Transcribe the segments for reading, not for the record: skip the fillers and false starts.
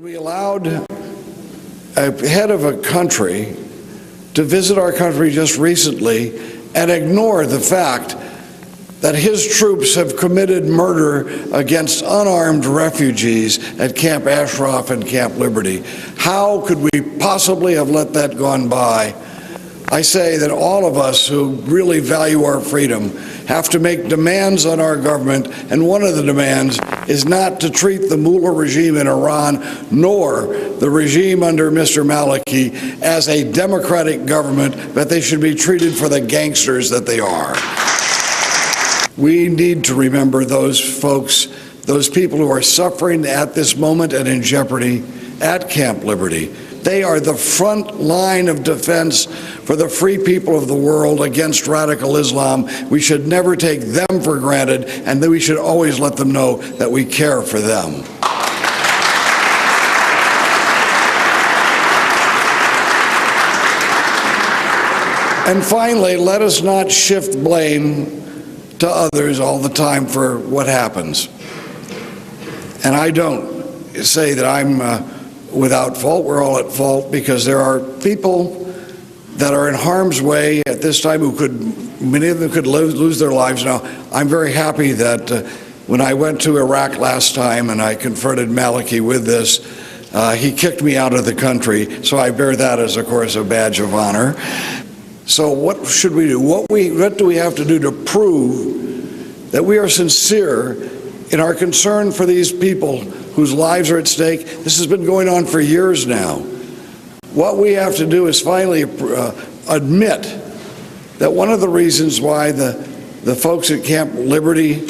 We allowed a head of a country to visit our country just recently and ignore the fact that his troops have committed murder against unarmed refugees at Camp Ashraf and Camp Liberty. How could we possibly have let that gone by? I say that all of us who really value our freedom have to make demands on our government, and one of the demands is not to treat the mullah regime in Iran nor the regime under Mr. Maliki as a democratic government, but they should be treated for the gangsters that they are. We need to remember those folks, those people who are suffering at this moment and in jeopardy at Camp Liberty. They are the front line of defense for the free people of the world against radical Islam. We should never take them for granted, and that we should always let them know that we care for them. And finally, let us not shift blame to others all the time for what happens. And I don't say that I'm without fault. We're all at fault, because there are people that are in harm's way at this time who many of them could lose their lives. Now, I'm very happy that when I went to Iraq last time and I confronted Maliki with this, he kicked me out of the country, so I bear that as, of course, a badge of honor. So what should we do? What do we have to do to prove that we are sincere in our concern for these people whose lives are at stake? This has been going on for years now. What we have to do is finally admit that one of the reasons why the folks at Camp Liberty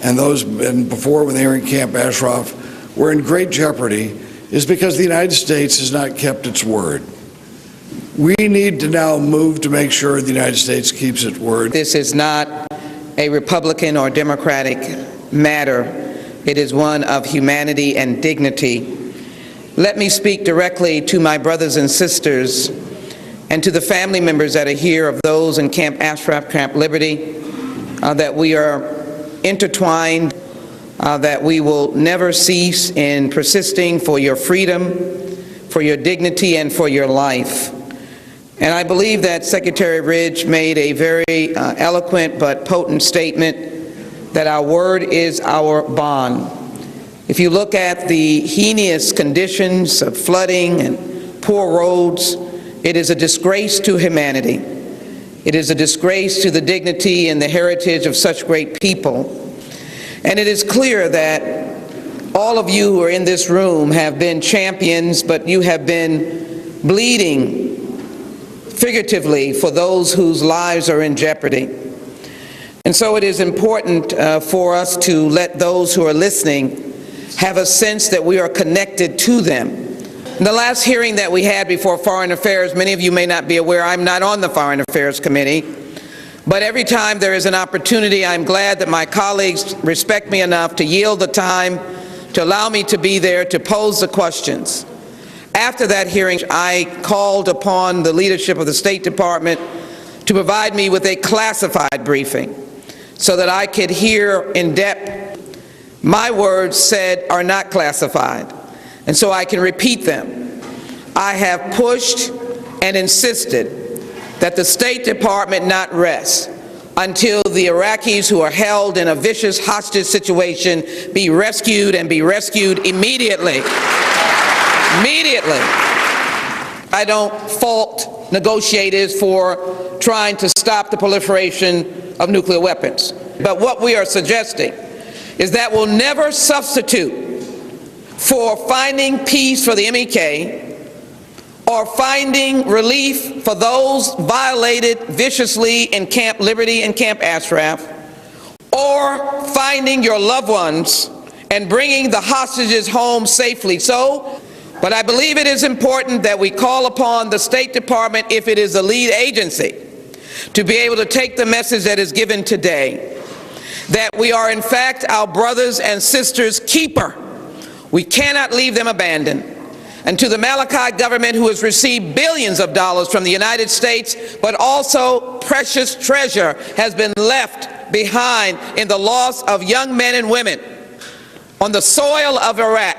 and those before when they were in Camp Ashraf were in great jeopardy is because the United States has not kept its word. We need to now move to make sure the United States keeps its word. This is not a Republican or Democratic matter. It is one of humanity and dignity. Let me speak directly to my brothers and sisters and to the family members that are here of those in Camp Ashraf, Camp Liberty, that we are intertwined, that we will never cease in persisting for your freedom, for your dignity, and for your life. And I believe that Secretary Ridge made a very eloquent but potent statement that our word is our bond. If you look at the heinous conditions of flooding and poor roads, it is a disgrace to humanity. It is a disgrace to the dignity and the heritage of such great people. And it is clear that all of you who are in this room have been champions, but you have been bleeding figuratively for those whose lives are in jeopardy. And so it is important for us to let those who are listening have a sense that we are connected to them. In the last hearing that we had before Foreign Affairs, many of you may not be aware, I'm not on the Foreign Affairs Committee, but every time there is an opportunity, I'm glad that my colleagues respect me enough to yield the time to allow me to be there to pose the questions. After that hearing, I called upon the leadership of the State Department to provide me with a classified briefing so that I could hear in depth. My words said are not classified, and so I can repeat them. I have pushed and insisted that the State Department not rest until the Iraqis who are held in a vicious hostage situation be rescued, and be rescued immediately. Immediately. I don't fault negotiators for trying to stop the proliferation of nuclear weapons. But what we are suggesting is that we'll never substitute for finding peace for the MEK or finding relief for those violated viciously in Camp Liberty and Camp Ashraf, or finding your loved ones and bringing the hostages home safely. But I believe it is important that we call upon the State Department, if it is the lead agency, to be able to take the message that is given today, that we are in fact our brothers and sisters' keeper. We cannot leave them abandoned. And to the Maliki government, who has received billions of dollars from the United States, but also precious treasure has been left behind in the loss of young men and women on the soil of Iraq,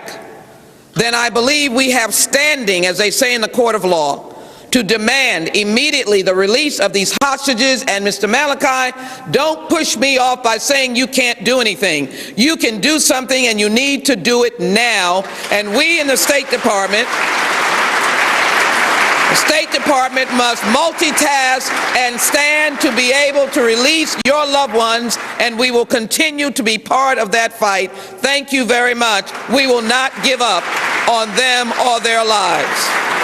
then I believe we have standing, as they say in the court of law, to demand immediately the release of these hostages. And Mr. Malachi, don't push me off by saying you can't do anything. You can do something, and you need to do it now. And we in the State Department must multitask and stand to be able to release your loved ones, and we will continue to be part of that fight. Thank you very much. We will not give up on them or their lives.